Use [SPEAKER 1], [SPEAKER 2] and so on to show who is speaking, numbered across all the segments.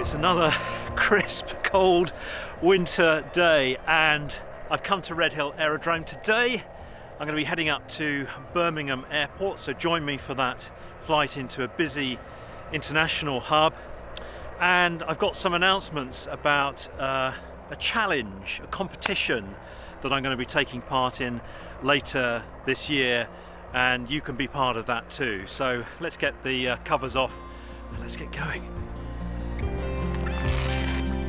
[SPEAKER 1] It's another crisp, cold winter day and I've come to Redhill Aerodrome today. I'm going to be heading up to Birmingham Airport, so join me for that flight into a busy international hub. And I've got some announcements about a challenge, a competition that I'm going to be taking part in later this year, and you can be part of that too. So let's get the covers off and let's get going.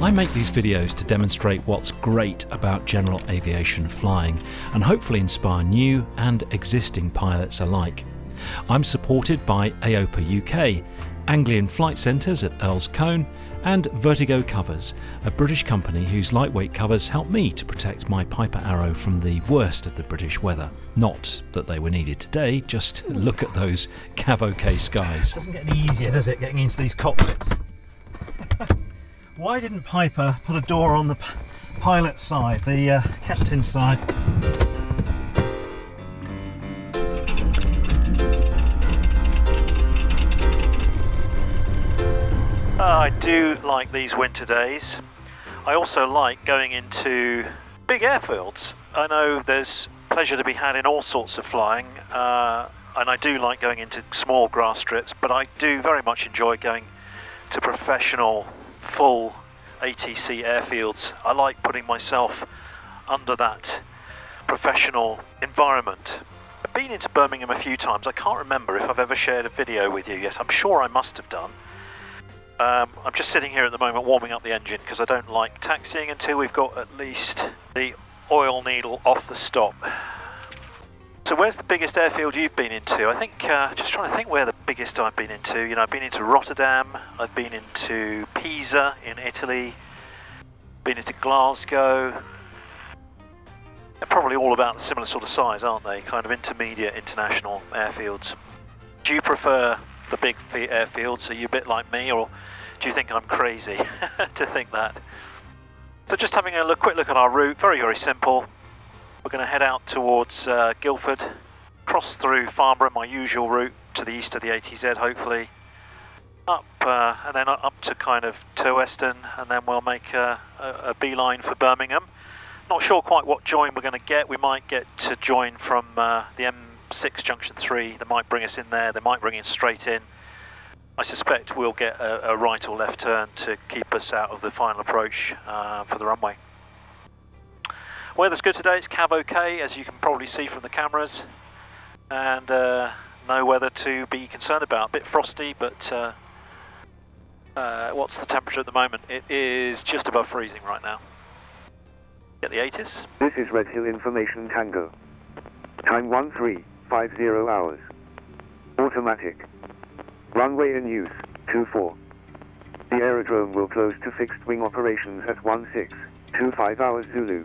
[SPEAKER 2] I make these videos to demonstrate what's great about general aviation flying and hopefully inspire new and existing pilots alike. I'm supported by AOPA UK, Anglian Flight Centres at Earl's Colne and Vertigo Covers, a British company whose lightweight covers help me to protect my Piper Arrow from the worst of the British weather. Not that they were needed today, just look at those Cavo-K skies.
[SPEAKER 1] Doesn't get any easier, does it, getting into these cockpits? Why didn't Piper put a door on the pilot side, the captain's side? I do like these winter days. I also like going into big airfields. I know there's pleasure to be had in all sorts of flying, and I do like going into small grass strips, but I do very much enjoy going to professional full ATC airfields. I like putting myself under that professional environment. I've been into Birmingham a few times. I can't remember if I've ever shared a video with you. Yes, I'm sure I must have done. I'm just sitting here at the moment warming up the engine because I don't like taxiing until we've got at least the oil needle off the stop. So where's the biggest airfield you've been into? I think, just trying to think where the biggest I've been into. You know, I've been into Rotterdam, I've been into Pisa in Italy, been into Glasgow. They're probably all about the similar sort of size, aren't they? Kind of intermediate international airfields. Do you prefer the big airfields? Are you a bit like me, or do you think I'm crazy to think that? So just having a quick look at our route, very, very simple. We're going to head out towards Guildford, cross through Farnborough, my usual route to the east of the ATZ hopefully, up and then up to kind of Weston, and then we'll make a beeline for Birmingham. Not sure quite what join we're going to get. We might get to join from the M6 Junction 3, they might bring us in there, they might bring us straight in. I suspect we'll get a right or left turn to keep us out of the final approach for the runway. Weather's good today, it's Cavo-K as you can probably see from the cameras, and no weather to be concerned about. A bit frosty, but what's the temperature at the moment? It is just above freezing right now. Get the 80s.
[SPEAKER 3] This is Redhill Information Tango. Time 1350 hours. Automatic. Runway in use, 24. The aerodrome will close to fixed wing operations at 1625 hours Zulu.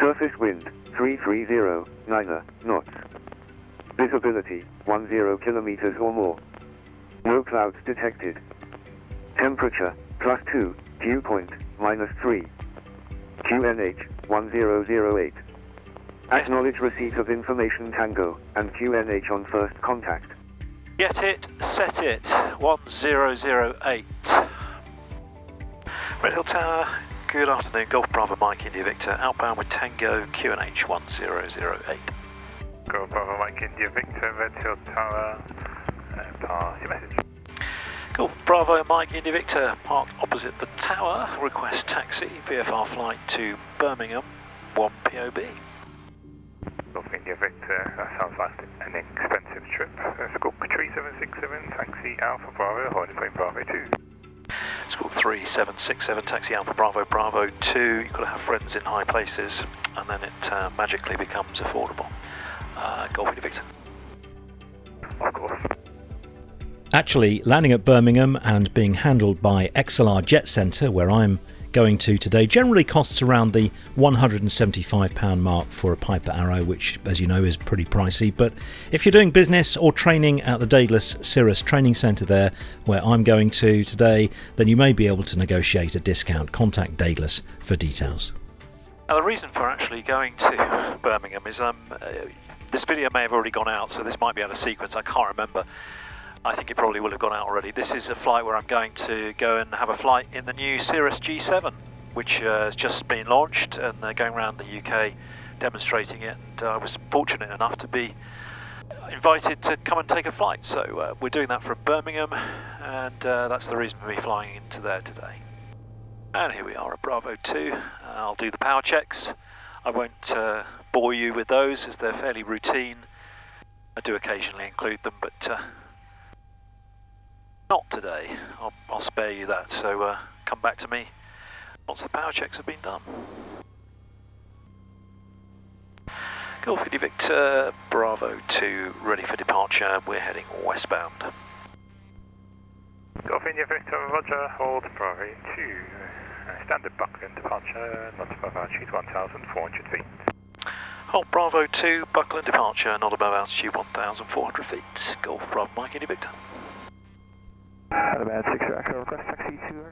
[SPEAKER 3] Surface wind, 330 knots. Visibility, 10 kilometers or more. No clouds detected. Temperature, +2, dew point, -3. QNH, 1008. Acknowledge receipt of Information Tango and QNH on first contact.
[SPEAKER 1] Get it, set it, 1008. Redhill Tower, good afternoon, Golf Bravo Mike India Victor, outbound with Tango, QNH 1008.
[SPEAKER 4] Golf Bravo Mike India Victor, Redhill Tower, pass your message.
[SPEAKER 1] Golf Bravo Mike India Victor, parked opposite the tower, request taxi, VFR flight to Birmingham, 1 POB.
[SPEAKER 4] Golf India Victor, that sounds like an expensive trip. Squawk 3767, taxi Alpha Bravo, holding plane Bravo 2.
[SPEAKER 1] Squawk 3767, taxi Alpha Bravo Bravo 2. You've got to have friends in high places, and then it magically becomes affordable. Golf India Victor.
[SPEAKER 4] Of course.
[SPEAKER 2] Actually, landing at Birmingham and being handled by XLR Jet Centre, where I'm going to today, generally costs around the £175 mark for a Piper Arrow, which, as you know, is pretty pricey. But if you're doing business or training at the Daedalus Cirrus Training Centre there, where I'm going to today, then you may be able to negotiate a discount. Contact Daedalus for details.
[SPEAKER 1] Now, the reason for actually going to Birmingham is this video may have already gone out, so this might be out of sequence, I can't remember. I think it probably will have gone out already. This is a flight where I'm going to go and have a flight in the new Cirrus G7, which has just been launched, and they're going around the UK demonstrating it. And I was fortunate enough to be invited to come and take a flight, so we're doing that from Birmingham, and that's the reason for me flying into there today. And here we are at Bravo 2. I'll do the power checks. I won't bore you with those as they're fairly routine. I do occasionally include them, but not today. I'll spare you that, so come back to me once the power checks have been done. Golf India Victor, Bravo 2, ready for departure. We're heading westbound.
[SPEAKER 4] Golf India Victor, roger, hold Bravo 2. Standard Buckland departure, not above altitude 1,400 feet.
[SPEAKER 1] Hold Bravo 2, Buckland departure, not above altitude 1,400 feet. Golf Bravo Mike India Victor.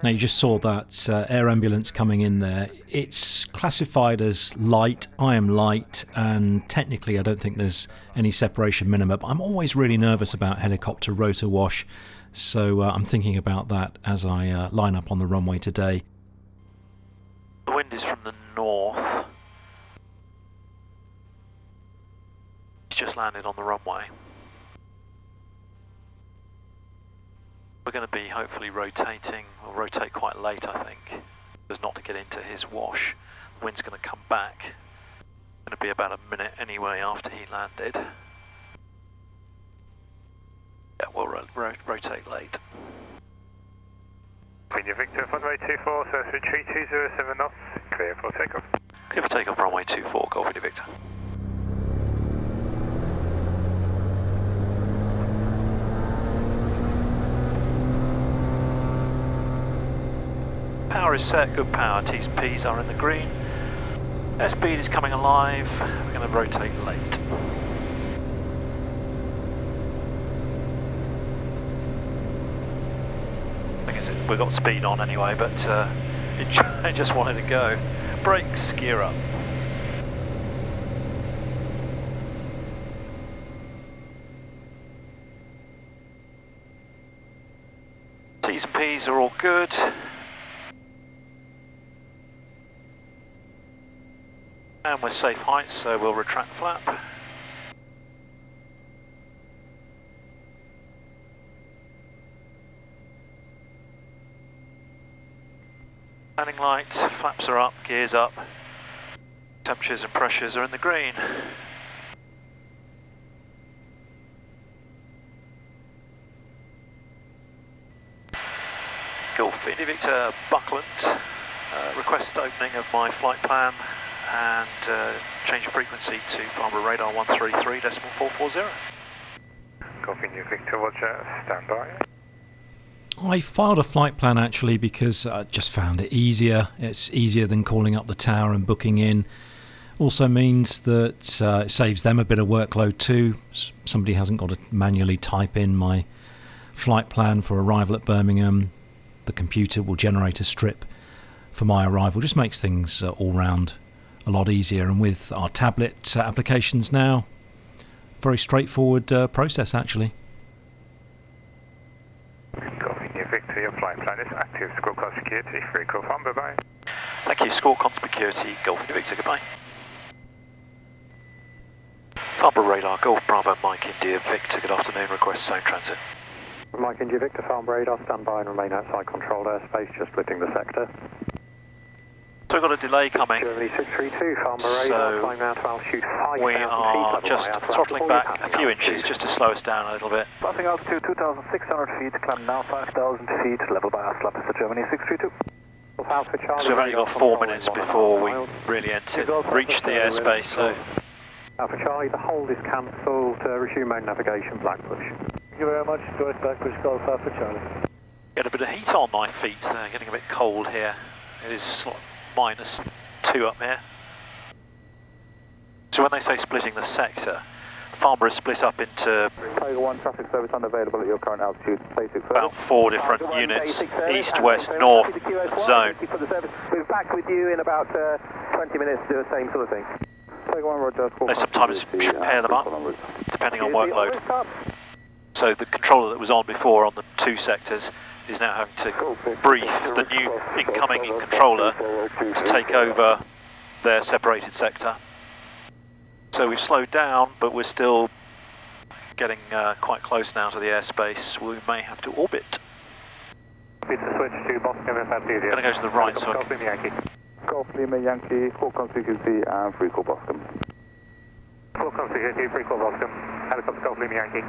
[SPEAKER 2] Now you just saw that air ambulance coming in there. It's classified as light. I am light, and technically I don't think there's any separation minimum. But I'm always really nervous about helicopter rotor wash, so I'm thinking about that as I line up on the runway today.
[SPEAKER 1] The wind is from the north. It's just landed on the runway. We're going to be hopefully rotating. We'll rotate quite late, I think, just not to get into his wash. The wind's going to come back. It's going to be about a minute anyway after he landed. Yeah, we'll rotate late.
[SPEAKER 4] India Victor, runway 24, surface retreat 207 knots, clear for takeoff.
[SPEAKER 1] Clear for takeoff, runway 24, Golf India Victor. Power is set, good power, T's and P's are in the green. Airspeed is coming alive, we're going to rotate late. I guess we've got speed on anyway, but it just wanted to go. Brakes, gear up. T's and P's are all good. And we're safe height, so we'll retract flap. Landing lights, flaps are up, gears up. Temperatures and pressures are in the green. Golf India Victor, Buckland. Request opening of my flight plan and change of frequency to Farnborough radar 133.440.
[SPEAKER 4] Golf India Victor, roger, stand by.
[SPEAKER 2] I filed a flight plan actually because I just found it easier. It's easier than calling up the tower and booking in. Also means that it saves them a bit of workload too. Somebody hasn't got to manually type in my flight plan for arrival at Birmingham. The computer will generate a strip for my arrival. Just makes things all round a lot easier, and with our tablet applications now, very straightforward process actually.
[SPEAKER 4] Golf India Victor, your flight plan is active. Score call security, free call from, bye-bye.
[SPEAKER 1] Thank you, score con security, Golf India Victor, goodbye. Farnborough radar, Golf Bravo Mike India Victor, good afternoon, request zone transit.
[SPEAKER 5] Mike India Victor, Farnborough radar, stand by and remain outside controlled airspace, just splitting the sector.
[SPEAKER 1] So we've got a delay coming,
[SPEAKER 5] Germany 632, Farnborough radar, climb out to altitude 5,000
[SPEAKER 1] we are just throttling back a few inches just to slow us down a little bit.
[SPEAKER 5] Passing altitude 2,600 feet, climb now 5,000 feet, level by Aslap, Mr. Germany 632.
[SPEAKER 1] So we've only got 4 minutes before we really reach the airspace, so...
[SPEAKER 5] Alpha Charlie, the hold is cancelled, resume main navigation, Blackbush. Thank you very much, Joyce Blackbush, Golf Alpha Charlie.
[SPEAKER 1] Get a bit of heat on my feet, they're getting a bit cold here. It is sort of -2 up here. So when they say splitting the sector, Farnborough is split up into
[SPEAKER 5] Tiger 1 traffic service unavailable at your current altitude.
[SPEAKER 1] about 4 different units, east, west, north zone.
[SPEAKER 5] We're back with you in about 20 minutes to do the same sort of thing. Tiger 1 Roger.
[SPEAKER 1] They sometimes pair them up, depending on workload. So the controller that was on before on the 2 sectors is now having to brief the new incoming controller to take over their separated sector. So we've slowed down, but we're still getting quite close now to the airspace. We may have to orbit.
[SPEAKER 5] It's a switch to Boston if that's easier.
[SPEAKER 1] Going to go to the right, so
[SPEAKER 5] Golf Lima Yankee.
[SPEAKER 6] Golf Lima Yankee, full consecutivity and free call Boston.
[SPEAKER 5] Full consecutivity, free call Boston. Helicopter Golf Lima Yankee.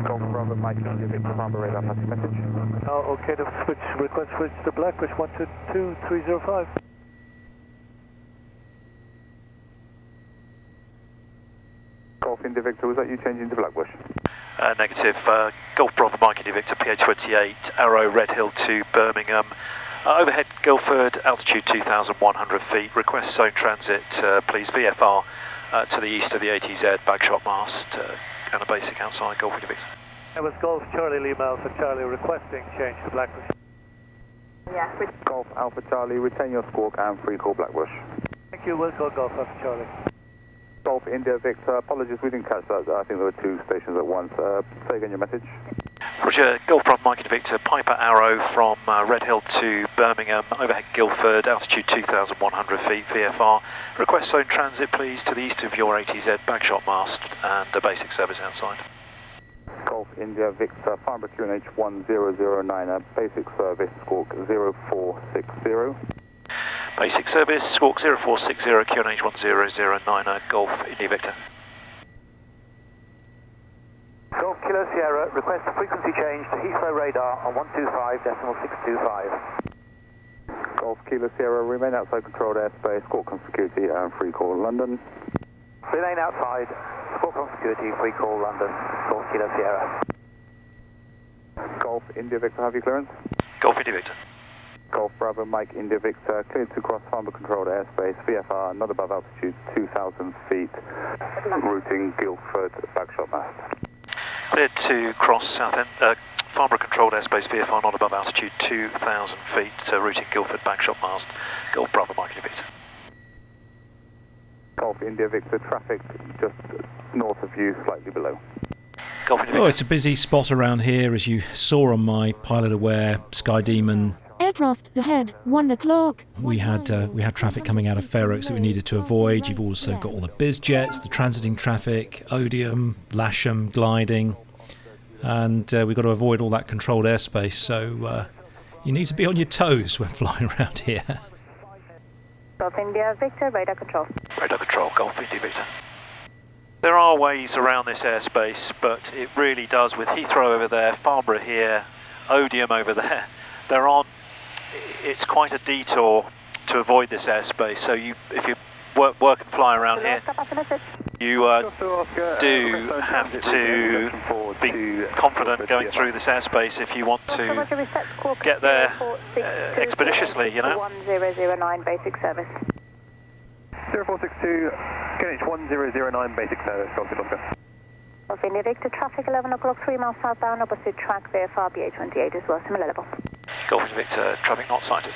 [SPEAKER 6] Golf Bravo Mike, Victor Farmer radar, passing message.
[SPEAKER 5] Okay, the switch, request switch to Blackbush 122-305.
[SPEAKER 6] Golf India Victor, was that you changing to Blackbush?
[SPEAKER 1] Negative. Golf Bravo Mike India Victor, PA28, Arrow, Red Hill to Birmingham. Overhead Guildford, altitude 2,100 feet. Request zone transit, please, VFR to the east of the ATZ, bagshot mast, and a basic outside Golf India Victor.
[SPEAKER 5] That was Golf Charlie Lima Alpha Charlie requesting change to Blackbush.
[SPEAKER 3] Yeah.
[SPEAKER 6] Golf Alpha Charlie, retain your squawk and free call Blackbush.
[SPEAKER 5] Thank you, we'll call Golf Alpha Charlie.
[SPEAKER 6] Golf India Victor, apologies, we didn't catch that. I think there were 2 stations at once. Say again your message.
[SPEAKER 1] Roger, Golf Bravo Mike India Victor, Piper Arrow from Red Hill to Birmingham, overhead Guildford, altitude 2,100 feet, VFR. Request zone transit, please, to the east of your ATZ, bagshot mast, and a basic service outside.
[SPEAKER 6] Golf India Victor, Farnborough QNH 1009, basic service, squawk 0460.
[SPEAKER 1] Basic service, squawk 0460, QNH 1009, Golf India Victor.
[SPEAKER 5] Golf Kilo Sierra, request frequency change to Heathrow radar on 125.625.
[SPEAKER 6] Golf Kilo Sierra, remain outside controlled airspace, squawk on security and free call London.
[SPEAKER 5] Remain outside, squawk on security, free call London, Golf Kilo Sierra.
[SPEAKER 6] Golf India Victor, have you clearance?
[SPEAKER 1] Golf India Victor.
[SPEAKER 6] Golf Bravo Mike India Victor, cleared to cross Farnborough controlled airspace, VFR, not above altitude 2,000 feet, routing Guildford, bagshot mast.
[SPEAKER 1] Cleared to cross South End, Farnborough controlled airspace, VFR not above altitude 2,000 feet, routing Guildford, bagshot mast, Golf Bravo Mike India Victor.
[SPEAKER 6] Golf India Victor, traffic just north of you, slightly below.
[SPEAKER 1] Golf India Victor.
[SPEAKER 2] Oh, it's a busy spot around here, as you saw on my Pilot Aware Sky Demon.
[SPEAKER 7] Aircraft ahead, 1 o'clock.
[SPEAKER 2] We had traffic coming out of Fair Oaks that we needed to avoid. You've also got all the biz jets, the transiting traffic, Odium, Lasham, gliding, and we've got to avoid all that controlled airspace. So you need to be on your toes when flying around here.
[SPEAKER 3] Golf India Victor, radar control.
[SPEAKER 1] Radar control, Golf India Victor. There are ways around this airspace, but it really does, with Heathrow over there, Farnborough here, Odium over there. It's quite a detour to avoid this airspace. So if you work and fly around here, you do have to be confident going through this airspace if you want to get there expeditiously, you know.
[SPEAKER 3] 1009 basic service.
[SPEAKER 5] 0462, QNH 1009 basic service, Golf Oscar.
[SPEAKER 3] Golf India Victor, traffic 11 o'clock, 3 miles southbound, opposite track, VFR BA28 as well, similar level.
[SPEAKER 1] Golf India Victor, traffic not sighted.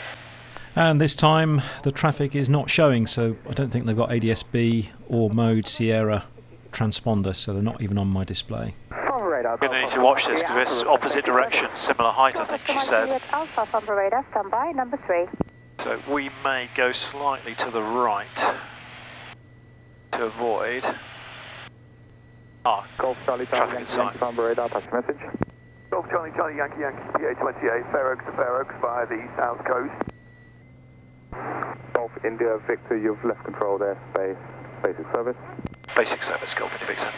[SPEAKER 2] And this time the traffic is not showing, so I don't think they've got ADS-B or Mode Sierra transponder, so they're not even on my display.
[SPEAKER 1] We're going to need to watch this because it's opposite direction, similar height, I think she said.
[SPEAKER 3] Alpha Farnborough radar, standby, number 3.
[SPEAKER 1] So we may go slightly to the right to avoid
[SPEAKER 6] Golf Charlie
[SPEAKER 1] traffic in sight.
[SPEAKER 6] Farnborough radar, pass message.
[SPEAKER 5] Golf Charlie Charlie Yankee Yankee PA28, Fair Oaks to Fair Oaks via the south coast.
[SPEAKER 6] Golf India Victor, you've left controlled airspace, basic service.
[SPEAKER 1] Basic service, Golf India Victor.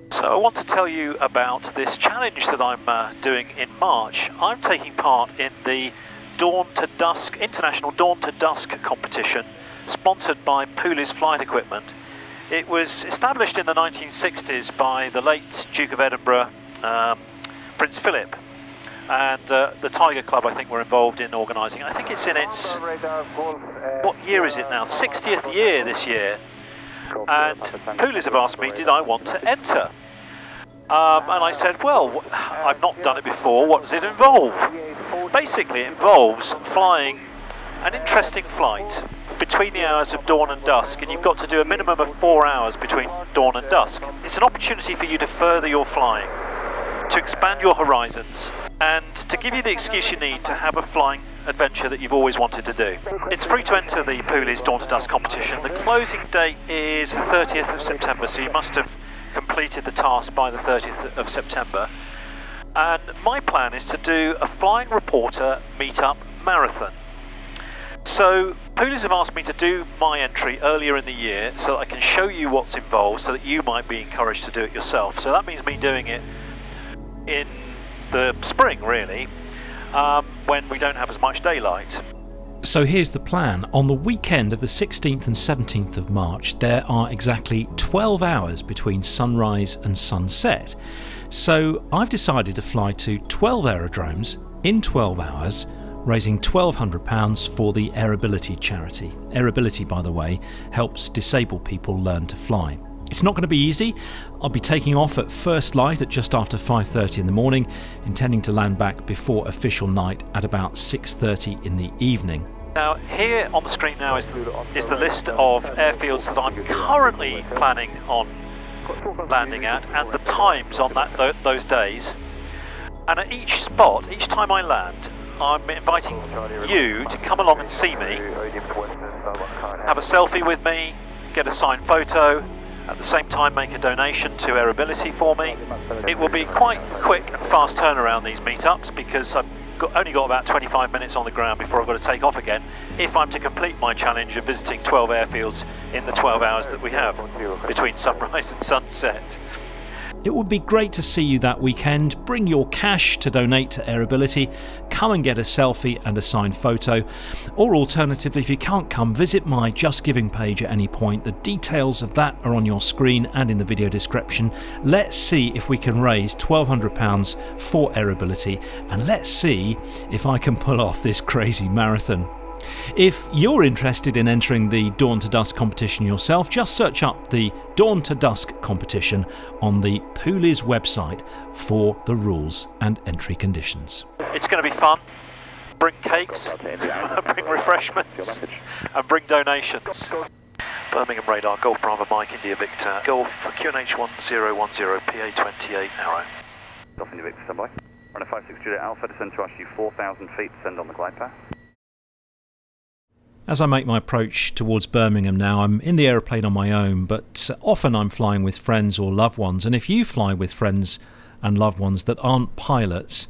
[SPEAKER 1] So I want to tell you about this challenge that I'm doing in March. I'm taking part in the Dawn to Dusk, International Dawn to Dusk competition, sponsored by Pooley's Flight Equipment. It was established in the 1960s by the late Duke of Edinburgh, Prince Philip, and the Tiger Club, I think, were involved in organising. I think it's in its, what year is it now? 60th year this year. And Pooley's have asked me, did I want to enter? And I said, well, I've not done it before, what does it involve? Basically it involves flying an interesting flight between the hours of dawn and dusk, and you've got to do a minimum of 4 hours between dawn and dusk. It's an opportunity for you to further your flying, to expand your horizons, and to give you the excuse you need to have a flying adventure that you've always wanted to do. It's free to enter the Pooley's Dawn to Dusk competition. The closing date is the 30th of September, so you must have completed the task by the 30th of September. And my plan is to do a flying reporter meetup marathon. So Pooley's have asked me to do my entry earlier in the year so that I can show you what's involved, so that you might be encouraged to do it yourself. So that means me doing it in the spring, really, when we don't have as much daylight.
[SPEAKER 2] So here's the plan. On the weekend of the 16th and 17th of March, there are exactly 12 hours between sunrise and sunset. So I've decided to fly to 12 aerodromes in 12 hours, raising £1,200 for the Airability charity. Airability, by the way, helps disabled people learn to fly. It's not going to be easy. I'll be taking off at first light at just after 5:30 in the morning, intending to land back before official night at about 6:30 in the evening.
[SPEAKER 1] Now, here on the screen now is the list of airfields that I'm currently planning on landing at, and the times on those days. And at each spot, each time I land, I'm inviting you to come along and see me, have a selfie with me, get a signed photo, at the same time make a donation to Airability for me. It will be quite quick and fast turnaround, these meetups, because I've only got about 25 minutes on the ground before I've got to take off again, if I'm to complete my challenge of visiting 12 airfields in the 12 hours that we have between sunrise and sunset.
[SPEAKER 2] It would be great to see you that weekend. Bring your cash to donate to Airability, come and get a selfie and a signed photo, or alternatively, if you can't come, visit my Just Giving page at any point. The details of that are on your screen and in the video description. Let's see if we can raise £1,200 for Airability, and let's see if I can pull off this crazy marathon. If you're interested in entering the Dawn to Dusk competition yourself, just search up the Dawn to Dusk competition on the Pooley's website for the rules and entry conditions.
[SPEAKER 1] It's going to be fun. Bring cakes, bring refreshments, and bring donations. Birmingham radar, Golf Bravo Mike, India Victor, Golf QNH 1010, PA28 Arrow.
[SPEAKER 6] Golf India Victor, standby. Runner 56 Juliet Alpha, descend to altitude 4,000 feet, descend on the glide path.
[SPEAKER 2] As I make my approach towards Birmingham now, I'm in the aeroplane on my own, but often I'm flying with friends or loved ones. And if you fly with friends and loved ones that aren't pilots,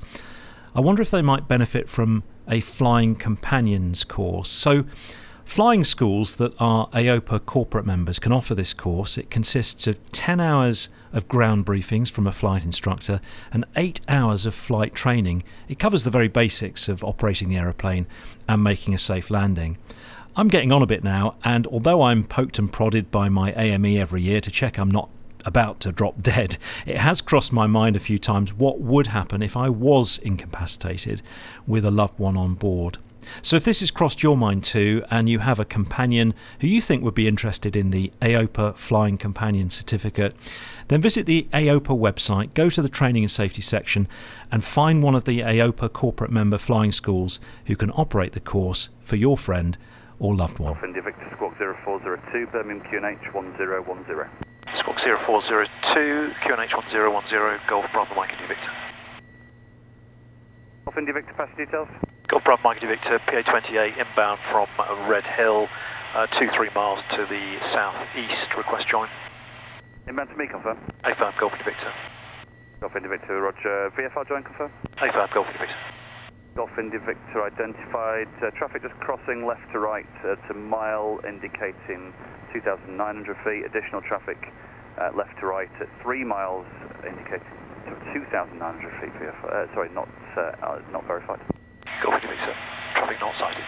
[SPEAKER 2] I wonder if they might benefit from a Flying Companions course. So flying schools that are AOPA corporate members can offer this course. It consists of 10 hours of ground briefings from a flight instructor and 8 hours of flight training. It covers the very basics of operating the aeroplane and making a safe landing. I'm getting on a bit now, and although I'm poked and prodded by my AME every year to check I'm not about to drop dead, it has crossed my mind a few times what would happen if I was incapacitated with a loved one on board. So if this has crossed your mind too, and you have a companion who you think would be interested in the AOPA Flying Companion Certificate, then visit the AOPA website, go to the Training and Safety section and find one of the AOPA corporate member flying schools who can operate the course for your friend or loved one.
[SPEAKER 6] India Victor, Squawk 0402, Birmingham QNH 1010.
[SPEAKER 1] Squawk 0402, QNH 1010, Golf Bravo Mike India Victor.
[SPEAKER 6] Golf India Victor, passenger details.
[SPEAKER 1] Golf Bravo Mike India Victor, PA28 inbound from Red Hill, 2-3 miles to the southeast. Request join.
[SPEAKER 6] Inbound to me, confirm.
[SPEAKER 1] Affirm, Golf India Victor.
[SPEAKER 6] Golf India Victor, roger. VFR join, confirm.
[SPEAKER 1] Affirm, Golf India Victor.
[SPEAKER 6] Golf India Victor identified. Traffic just crossing left to right to mile, indicating 2,900 feet. Additional traffic left to right at 3 miles, indicating 2,900 feet. Sorry, not verified.
[SPEAKER 1] Golf India Victor, traffic not sighted.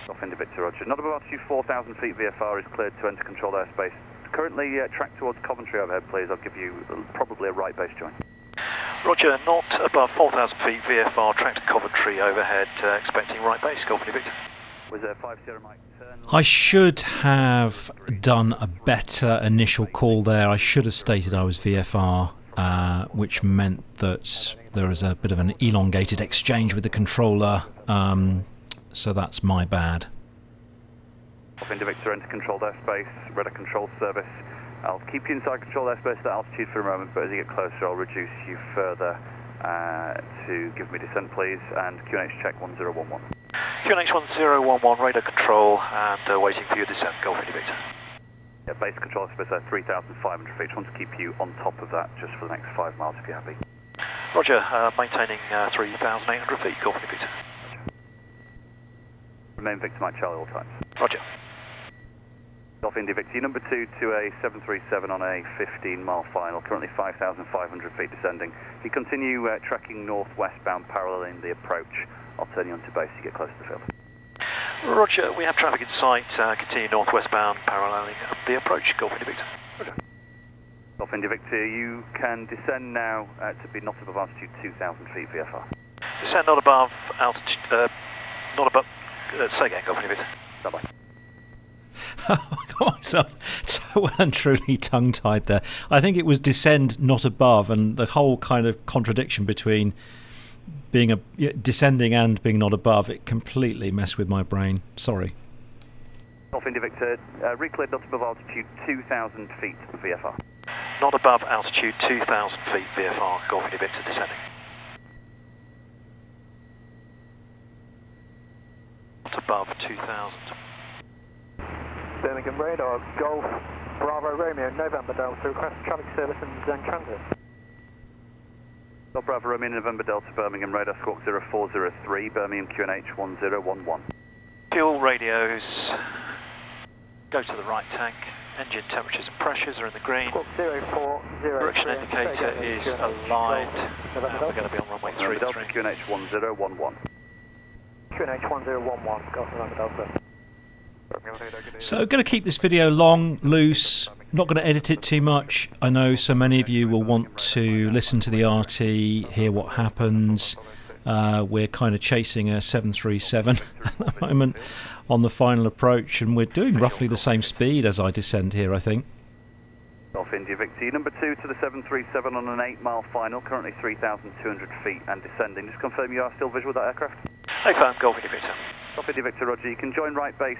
[SPEAKER 6] Golf India Victor, roger. Not above altitude 4,000 feet. VFR is cleared to enter controlled airspace. Currently track towards Coventry overhead, please. I'll give you probably a right base join.
[SPEAKER 1] Roger, not above 4,000 feet, VFR, track to Coventry overhead, expecting right base, Golf India Victor.
[SPEAKER 6] Was there 50 Mike?
[SPEAKER 2] I should have done a better initial call there. I should have stated I was VFR, which meant that there was a bit of an elongated exchange with the controller, so that's my bad.
[SPEAKER 6] Golf India Victor, enter controlled airspace, radar control service. I'll keep you inside controlled airspace at altitude for a moment, but as you get closer I'll reduce you further to give me descent please, and QNH check 1011.
[SPEAKER 1] QNH 1011, radar control, and waiting for your descent, Golf India Victor.
[SPEAKER 6] Yeah, base control airspace at 3,500 feet. Just want to keep you on top of that just for the next 5 miles if you're happy.
[SPEAKER 1] Roger, maintaining 3,800 feet, Golf India Victor.
[SPEAKER 6] Remain Victor Mike Charlie all times.
[SPEAKER 1] Roger.
[SPEAKER 6] Golf India Victor, number 2 to a 737 on a 15-mile final, currently 5,500 feet descending. If you continue tracking northwestbound paralleling the approach, I'll turn you onto base to get close to the field.
[SPEAKER 1] Roger, we have traffic in sight, continue northwestbound paralleling the approach, Golf India Victor.
[SPEAKER 6] Roger. Golf India Victor, you can descend now to be not above altitude 2,000 feet VFR.
[SPEAKER 1] Descend not above altitude, not above, say again, Golf India Victor.
[SPEAKER 6] Bye-bye.
[SPEAKER 2] I got myself so well and truly tongue-tied there. I think it was descend not above, and the whole kind of contradiction between being descending and being not above, it completely messed with my brain. Sorry.
[SPEAKER 6] Golf India Victor, recleared not above altitude 2,000 feet VFR.
[SPEAKER 1] Not above altitude 2,000 feet VFR, Golf India Victor descending. Not above 2,000.
[SPEAKER 5] Birmingham radar, Golf, Bravo Romeo, November Delta, request traffic service and zone transit.
[SPEAKER 6] Golf Bravo Romeo, November Delta, Birmingham radar, squawk 0403, Birmingham QNH 1011.
[SPEAKER 1] Fuel radios, go to the right tank. Engine temperatures and pressures are in the green.
[SPEAKER 5] Squawk 040.
[SPEAKER 1] Direction indicator is aligned. And we're going to be on runway 33.
[SPEAKER 6] Delta QNH 1011.
[SPEAKER 5] QNH 1011, Golf November Delta.
[SPEAKER 2] So going to keep this video long, loose, not going to edit it too much. I know so many of you will want to listen to the RT, hear what happens. We're kind of chasing a 737 at the moment on the final approach, and we're doing roughly the same speed as I descend here, I think.
[SPEAKER 6] Golf India Victor, number 2 to the 737 on an 8-mile final, currently 3,200 feet and descending. Just confirm you are still visual with that aircraft?
[SPEAKER 1] Confirm, Golf India Victor.
[SPEAKER 6] Golf India Victor, Roger. You can join right base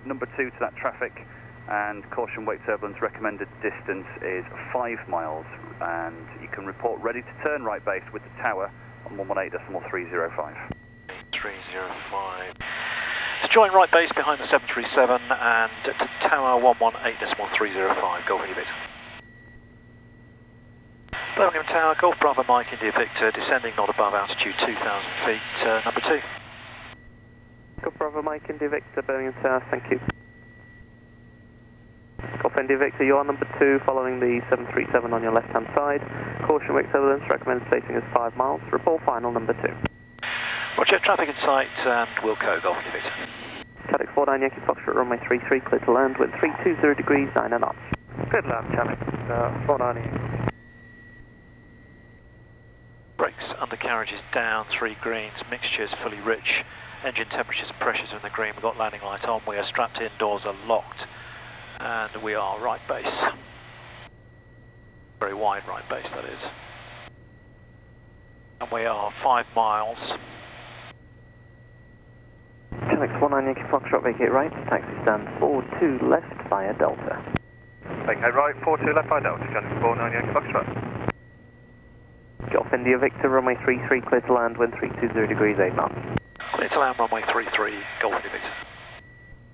[SPEAKER 6] number 2 to that traffic, and caution wake turbulence recommended distance is 5 miles, and you can report ready to turn right base with the tower on 118.305.
[SPEAKER 1] 305. Let's join right base behind the 737 and to tower 118.305, Golf India Victor. Birmingham Tower, Golf Bravo Mike India Victor, descending not above altitude 2,000 feet, number 2.
[SPEAKER 8] Golf Bravo Mike India Victor, Birmingham Tower, thank you. Golf India Victor, you are number 2, following the 737 on your left-hand side. Caution wake turbulence, recommended spacing is 5 miles. Report final, number 2.
[SPEAKER 1] Roger, traffic in sight and Wilco, Golf India Victor.
[SPEAKER 8] Cadix 49 Yankee Foxtrot, runway 33, clear to land, wind 320 degrees, 9 knots.
[SPEAKER 5] Good land, Cadix, 49.
[SPEAKER 1] Brakes, undercarriage is down, 3 greens, mixtures fully rich, engine temperatures and pressures are in the green, we've got landing light on, we are strapped in, doors are locked, and we are right base. Very wide right base, that is. And we are 5 miles.
[SPEAKER 8] Cadix 49 Yankee Foxtrot, vacate right, taxi stand 42 left via Delta.
[SPEAKER 4] Vacate right, 42 left by Delta, Cadix 49 Yankee Foxtrot.
[SPEAKER 8] Golf India Victor, runway 33, clear to land, wind 320 degrees, 8 knots.
[SPEAKER 1] Clear to land, runway 33, Golf India Victor.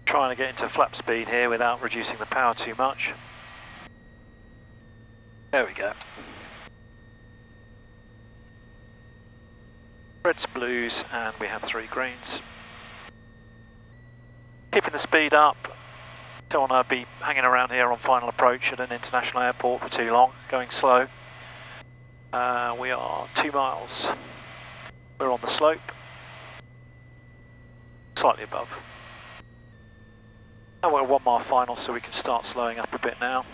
[SPEAKER 1] Trying to get into flap speed here without reducing the power too much. There we go. Reds, blues, and we have 3 greens. Keeping the speed up. Don't want to be hanging around here on final approach at an international airport for too long, going slow. We are 2 miles. We're on the slope, slightly above. And we're 1 mile final, so we can start slowing up a bit now.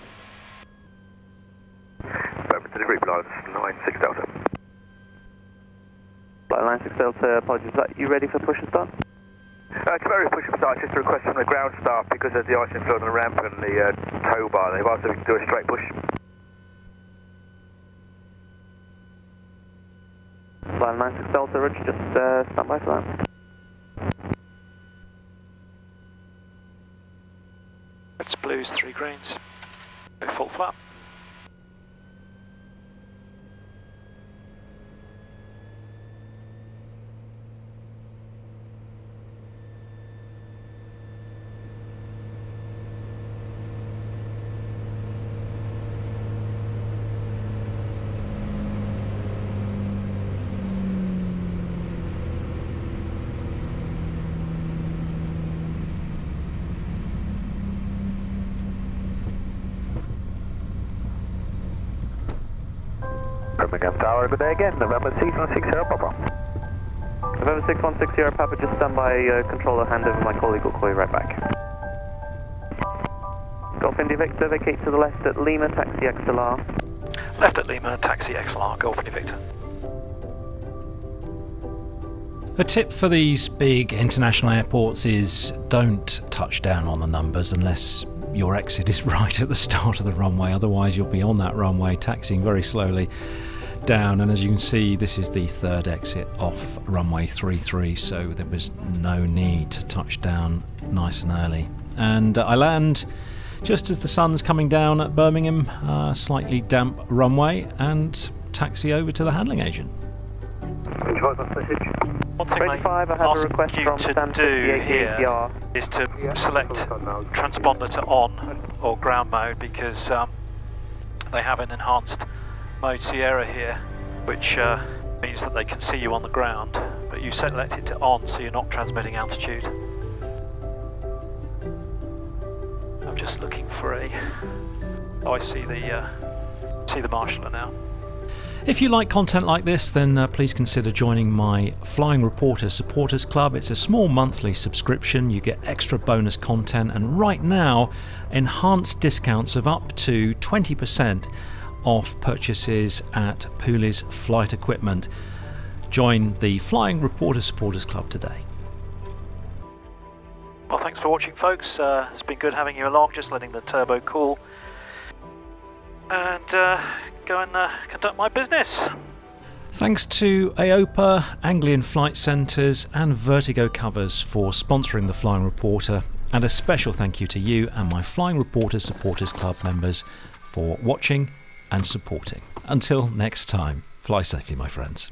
[SPEAKER 4] Delivery Blue 96 Delta.
[SPEAKER 8] Blue 96 Delta, apologies, are you ready for push and start?
[SPEAKER 4] Temporary push and start, just a request from the ground staff because of the ice inflow on the ramp and the tow bar. They've asked if we can do a straight push.
[SPEAKER 8] Blue 96 Delta, Rich, just stand by for that.
[SPEAKER 1] blues, 3 greens. Go full flap.
[SPEAKER 5] Birmingham Tower, good day again, November 6160 Papa.
[SPEAKER 8] November 6160 Papa, just stand by controller, hand over, my colleague will call you right back. Golf India Victor, vacate to the left at Lima, taxi XLR.
[SPEAKER 1] Left at Lima, taxi XLR, Golf India Victor.
[SPEAKER 2] A tip for these big international airports is don't touch down on the numbers unless your exit is right at the start of the runway, otherwise you'll be on that runway taxiing very slowly down, and as you can see this is the 3rd exit off runway 33, so there was no need to touch down nice and early. And I land just as the sun's coming down at Birmingham, slightly damp runway, and taxi over to the handling agent.
[SPEAKER 1] One thing they ask you to do here is to select transponder to on or ground mode, because they have an enhanced mode Sierra here, which means that they can see you on the ground, but you select it to on so you're not transmitting altitude. I'm just looking for a... Oh, I see the marshaller now.
[SPEAKER 2] If you like content like this, then please consider joining my Flying Reporter Supporters Club. It's a small monthly subscription, you get extra bonus content, and right now enhanced discounts of up to 20% off purchases at Pooley's Flight Equipment. Join the Flying Reporter Supporters Club today.
[SPEAKER 1] Well, thanks for watching, folks. It's been good having you along, just letting the turbo cool and go and conduct my business.
[SPEAKER 2] Thanks to AOPA, Anglian Flight Centres and Vertigo Covers for sponsoring the Flying Reporter, and a special thank you to you and my Flying Reporter Supporters Club members for watching and supporting. Until next time, fly safely, my friends.